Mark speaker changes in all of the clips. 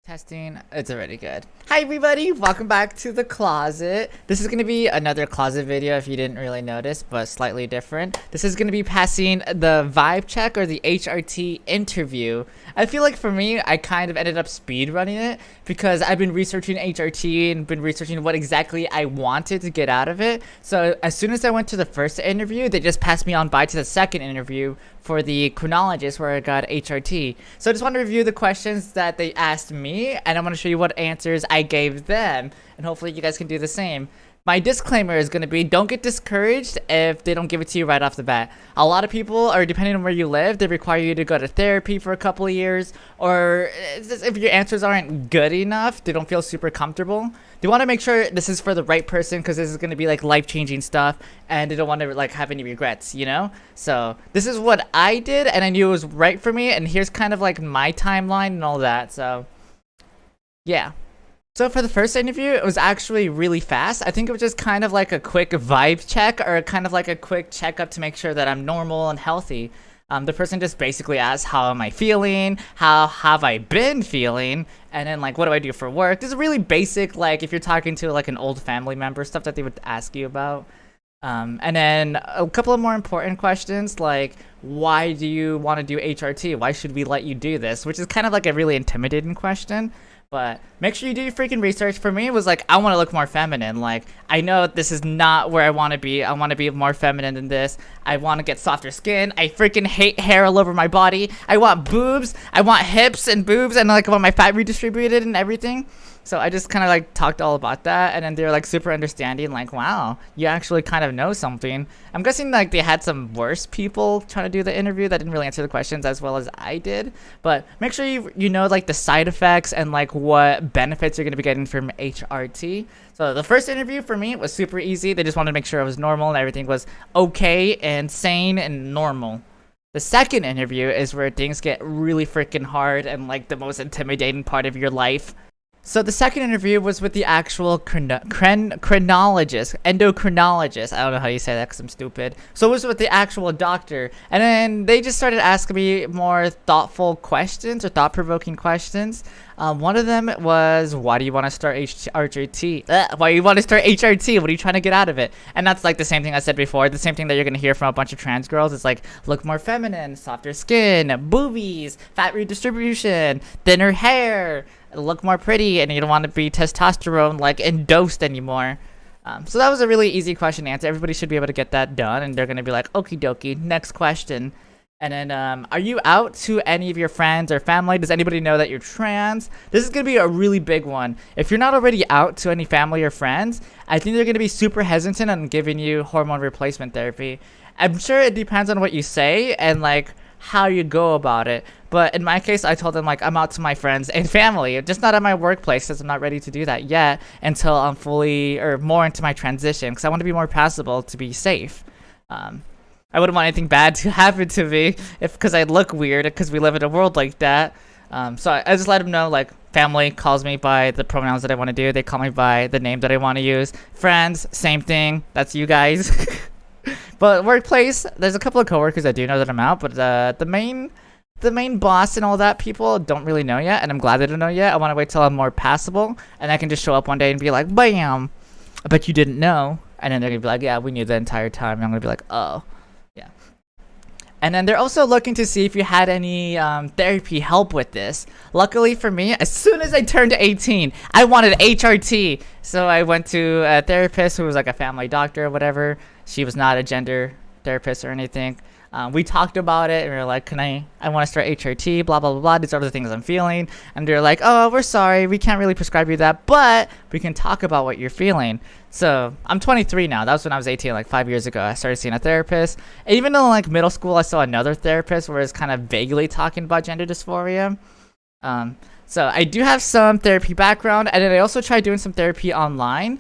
Speaker 1: Testing, it's already good. Hi everybody, welcome back to the closet. This is going to be another closet video if you didn't really notice, but slightly different. This is going to be passing the vibe check or the HRT interview. I feel like for me, I kind of ended up speed running it because I've been researching HRT and been researching what exactly I wanted to get out of it. So as soon as I went to the first interview, they just passed me on by to the second interview for the chronologist where I got HRT. So I just want to review the questions that they asked me, and I'm going to show you what answers I gave them, and hopefully you guys can do the same. My disclaimer is going to be, don't get discouraged if they don't give it to you right off the bat. A lot of people, or depending on where you live, they require you to go to therapy for a couple of years, or if your answers aren't good enough, they don't feel super comfortable. They want to make sure this is for the right person because this is going to be like life-changing stuff, and they don't want to like have any regrets, you know? So this is what I did, and I knew it was right for me, and here's kind of like my timeline and all that, so yeah. So for the first interview, it was actually really fast. I think it was just kind of like a quick vibe check or kind of like a quick checkup to make sure that I'm normal and healthy. The person just basically asked, how am I feeling? How have I been feeling? And then like, what do I do for work? This is really basic, like if you're talking to like an old family member, stuff that they would ask you about. And then a couple of more important questions like, why do you want to do HRT? Why should we let you do this? Which is kind of like a really intimidating question. But make sure you do your freaking research. For me, it was like, I want to look more feminine. Like, I know this is not where I want to be. I want to be more feminine than this. I want to get softer skin. I freaking hate hair all over my body. I want boobs. I want hips and boobs. And like, I want my fat redistributed and everything. So I just kind of like talked all about that, and then they're like super understanding, like, wow, you actually kind of know something. I'm guessing like they had some worse people trying to do the interview that didn't really answer the questions as well as I did. But make sure you know like the side effects and like what benefits you're going to be getting from HRT. So the first interview for me was super easy. They just wanted to make sure I was normal and everything was okay and sane and normal. The second interview is where things get really freaking hard and like the most intimidating part of your life. So the second interview was with the actual endocrinologist. I don't know how you say that because I'm stupid. So it was with the actual doctor. And then they just started asking me more thoughtful questions or thought-provoking questions. One of them was, why do you want to start HRT? Why do you want to start HRT? What are you trying to get out of it? And that's like the same thing I said before. The same thing that you're going to hear from a bunch of trans girls. It's like, look more feminine, softer skin, boobies, fat redistribution, thinner hair, look more pretty, and you don't want to be testosterone like endorsed anymore. So that was a really easy question to answer. Everybody should be able to get that done, and they're going to be like, okie dokie, next question. And then, are you out to any of your friends or family? Does anybody know that you're trans? This is going to be a really big one. If you're not already out to any family or friends, I think they're going to be super hesitant on giving you hormone replacement therapy. I'm sure it depends on what you say and, like, how you go about it. But in my case, I told them, like, I'm out to my friends and family, just not at my workplace because I'm not ready to do that yet until I'm fully or more into my transition because I want to be more passable to be safe. I wouldn't want anything bad to happen to me because I look weird because we live in a world like that. So I just let them know, like, family calls me by the pronouns that I want to do. They call me by the name that I want to use. Friends, same thing. That's you guys. But workplace, there's a couple of coworkers that do know that I'm out, but the main boss and all that people don't really know yet, and I'm glad they don't know yet. I want to wait till I'm more passable, and I can just show up one day and be like, bam, I bet you didn't know. And then they're going to be like, yeah, we knew the entire time. And I'm going to be like, oh. Yeah. And then they're also looking to see if you had any therapy help with this. Luckily for me, as soon as I turned 18, I wanted HRT. So I went to a therapist who was like a family doctor or whatever. She was not a gender therapist or anything. We talked about it and we were like, I want to start HRT, blah, blah, blah, blah. These are the things I'm feeling. And they're like, oh, we're sorry. We can't really prescribe you that, but we can talk about what you're feeling. So I'm 23 now. That was when I was 18, like 5 years ago. I started seeing a therapist. And even in like middle school, I saw another therapist where it's kind of vaguely talking about gender dysphoria. So I do have some therapy background. And then I also tried doing some therapy online.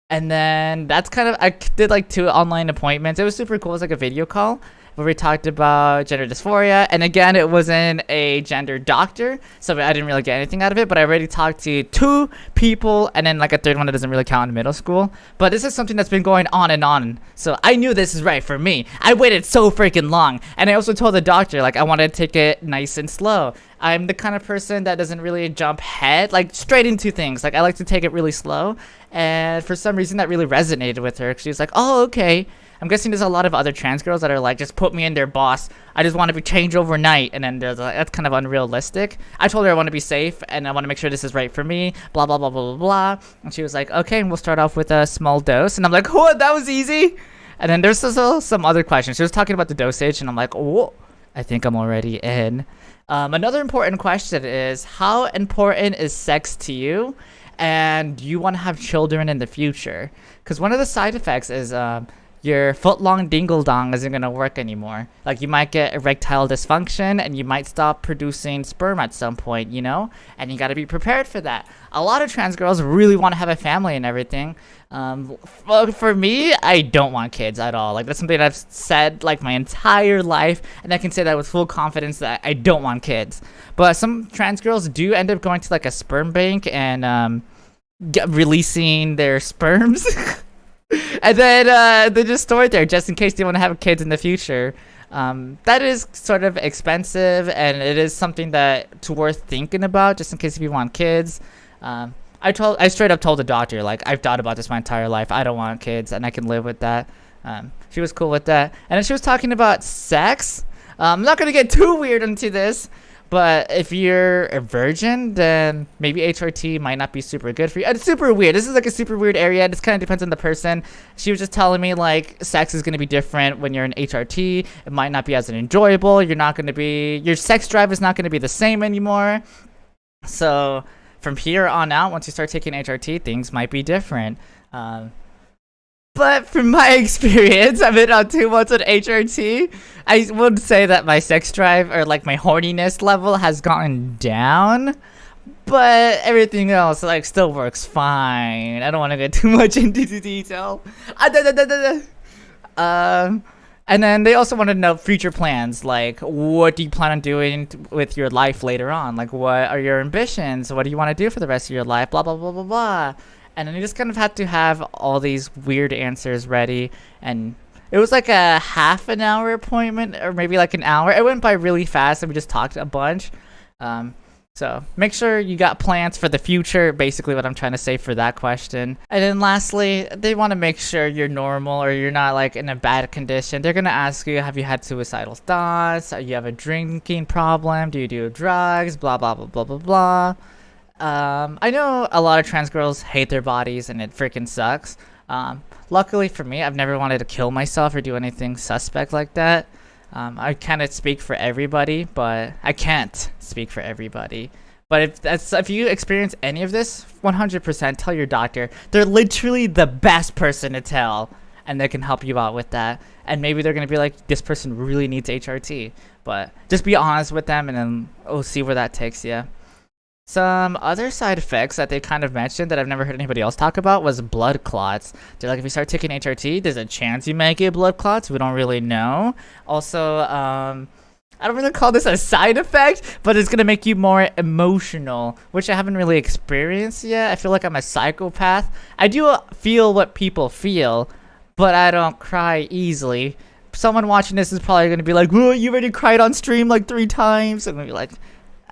Speaker 1: And then that's kind of, I did like 2 online appointments. It was super cool. It was like a video call where we talked about gender dysphoria. And again, it wasn't a gender doctor, so I didn't really get anything out of it. But I already talked to 2 people, and then like a third one that doesn't really count in middle school. But this is something that's been going on and on. So I knew this is right for me. I waited so freaking long. And I also told the doctor, like, I wanted to take it nice and slow. I'm the kind of person that doesn't really jump head, like, straight into things. Like, I like to take it really slow. And for some reason, that really resonated with her. She was like, oh, okay. I'm guessing there's a lot of other trans girls that are like, just put me in there, boss. I just want to be changed overnight. And then there's like, that's kind of unrealistic. I told her I want to be safe and I want to make sure this is right for me. Blah, blah, blah, blah, blah, blah. And she was like, okay, and we'll start off with a small dose. And I'm like, what? That was easy? And then there's also some other questions. She was talking about the dosage, and I'm like, oh, I think I'm already in. Another important question is, how important is sex to you? And do you want to have children in the future? Because one of the side effects is your foot-long dingle-dong isn't going to work anymore. Like, you might get erectile dysfunction, and you might stop producing sperm at some point, you know? And you got to be prepared for that. A lot of trans girls really want to have a family and everything. For me, I don't want kids at all. Like, that's something I've said, like, my entire life, and I can say that with full confidence that I don't want kids. But some trans girls do end up going to, like, a sperm bank and releasing their sperms. And then they just store it there just in case they want to have kids in the future. That is sort of expensive, and it is something that's worth thinking about just in case if you want kids. I straight up told the doctor, like, I've thought about this my entire life. I don't want kids, and I can live with that. She was cool with that. And then she was talking about sex. I'm not going to get too weird into this, but if you're a virgin, then maybe HRT might not be super good for you. It's super weird. This is like a super weird area. This kind of depends on the person. She was just telling me, like, sex is going to be different when you're in HRT. It might not be as enjoyable. Your sex drive is not going to be the same anymore. So from here on out, once you start taking HRT, things might be different. But from my experience, I've been on 2 months with HRT. I would say that my sex drive, or like my horniness level, has gone down. But everything else, like, still works fine. I don't want to get too much into the detail. And then they also wanted to know future plans, like, what do you plan on doing with your life later on? Like, what are your ambitions? What do you want to do for the rest of your life? Blah, blah, blah, blah, blah. And then you just kind of had to have all these weird answers ready. And it was like a half an hour appointment, or maybe like an hour. It went by really fast, and we just talked a bunch. So make sure you got plans for the future, basically what I'm trying to say for that question. And then lastly, they want to make sure you're normal or you're not like in a bad condition. They're going to ask you, have you had suicidal thoughts? Do you have a drinking problem? Do you do drugs? Blah, blah, blah, blah, blah, blah. I know a lot of trans girls hate their bodies, and it freaking sucks. Luckily for me, I've never wanted to kill myself or do anything suspect like that. I kind of speak for everybody, but I can't speak for everybody. But if you experience any of this, 100% tell your doctor. They're literally the best person to tell, and they can help you out with that. And maybe they're going to be like, this person really needs HRT. But just be honest with them, and then we'll see where that takes you. Some other side effects that they kind of mentioned that I've never heard anybody else talk about was blood clots. They're like, if you start taking HRT, there's a chance you might get blood clots. We don't really know. Also, I don't really call this a side effect, but it's going to make you more emotional, which I haven't really experienced yet. I feel like I'm a psychopath. I do feel what people feel, but I don't cry easily. Someone watching this is probably going to be like, whoa, you already cried on stream like 3 times. I'm going to be like,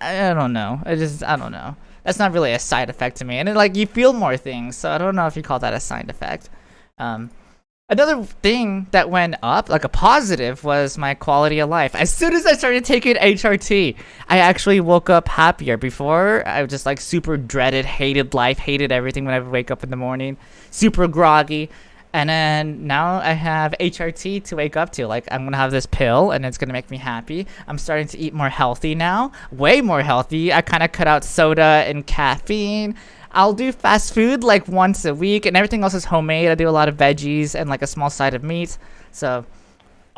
Speaker 1: I don't know. I don't know. That's not really a side effect to me. And like, you feel more things, so I don't know if you call that a side effect. Another thing that went up, like a positive, was my quality of life. As soon as I started taking HRT, I actually woke up happier. Before, I was just like super dreaded, hated life, hated everything when I would wake up in the morning, super groggy. And then now I have HRT to wake up to. Like, I'm going to have this pill, and it's going to make me happy. I'm starting to eat more healthy now. Way more healthy. I kind of cut out soda and caffeine. I'll do fast food like once a week, and everything else is homemade. I do a lot of veggies and like a small side of meat. So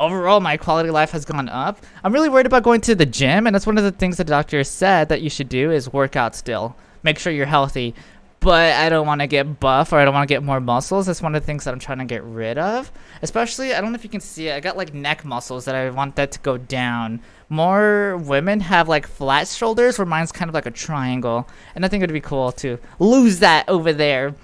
Speaker 1: overall, my quality of life has gone up. I'm really worried about going to the gym, and that's one of the things the doctor said that you should do is work out still. Make sure you're healthy. but I don't want to get buff or I don't want to get more muscles. That's one of the things that I'm trying to get rid of. Especially, I don't know if you can see it, I got like neck muscles that I want that to go down. More women have like flat shoulders where mine's kind of like a triangle. And I think it would be cool to lose that over there.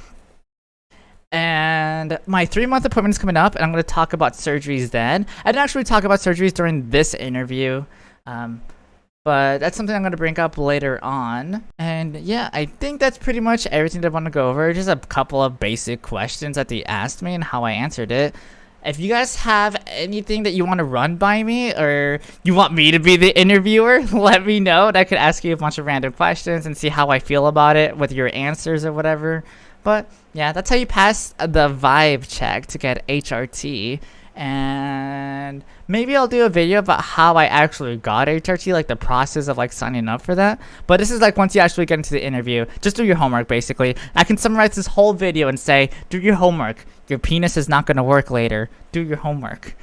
Speaker 1: And my 3-month appointment is coming up, and I'm going to talk about surgeries then. I didn't actually talk about surgeries during this interview, but that's something I'm going to bring up later on. And yeah, I think that's pretty much everything that I want to go over. Just a couple of basic questions that they asked me and how I answered it. If you guys have anything that you want to run by me, or you want me to be the interviewer, let me know, and I could ask you a bunch of random questions and see how I feel about it with your answers or whatever. But yeah, that's how you pass the vibe check to get HRT. And maybe I'll do a video about how I actually got HRT, like the process of like signing up for that. But this is like once you actually get into the interview, just do your homework basically. I can summarize this whole video and say, do your homework. Your penis is not going to work later. Do your homework.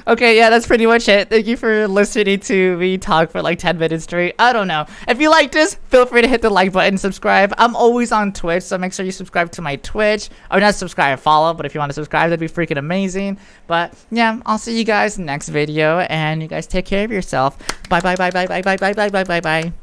Speaker 1: Okay, yeah, that's pretty much it. Thank you for listening to me talk for like 10 minutes straight. I don't know. If you like this, feel free to hit the like button, subscribe. I'm always on Twitch, so make sure you subscribe to my Twitch. Or not subscribe, follow, but if you want to subscribe, that'd be freaking amazing. But yeah, I'll see you guys next video, and you guys take care of yourself. Bye, bye, bye, bye, bye, bye, bye, bye, bye, bye, bye.